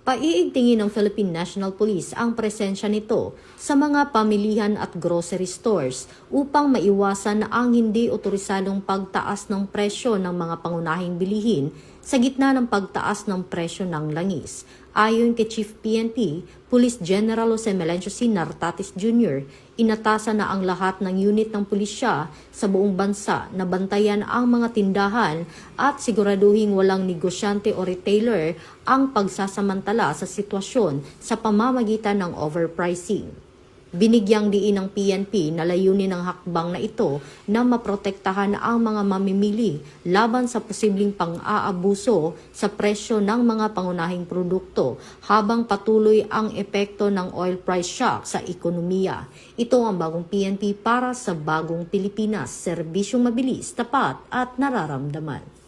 Paiigtingin ng Philippine National Police ang presensya nito sa mga pamilihan at grocery stores upang maiwasan ang hindi otorisadong pagtaas ng presyo ng mga pangunahing bilihin sa gitna ng pagtaas ng presyo ng langis. Ayon kay Chief PNP, Police General Jose Melencio C. Nartatis Jr., inatasan na ang lahat ng unit ng pulisya sa buong bansa na bantayan ang mga tindahan at siguraduhing walang negosyante o retailer ang pagsasamantala sa sitwasyon sa pamamagitan ng overpricing. Binigyang diin ng PNP na layunin ng hakbang na ito na maprotektahan ang mga mamimili laban sa posibleng pang-aabuso sa presyo ng mga pangunahing produkto habang patuloy ang epekto ng oil price shock sa ekonomiya. Ito ang bagong PNP para sa bagong Pilipinas, serbisyong mabilis, tapat at nararamdaman.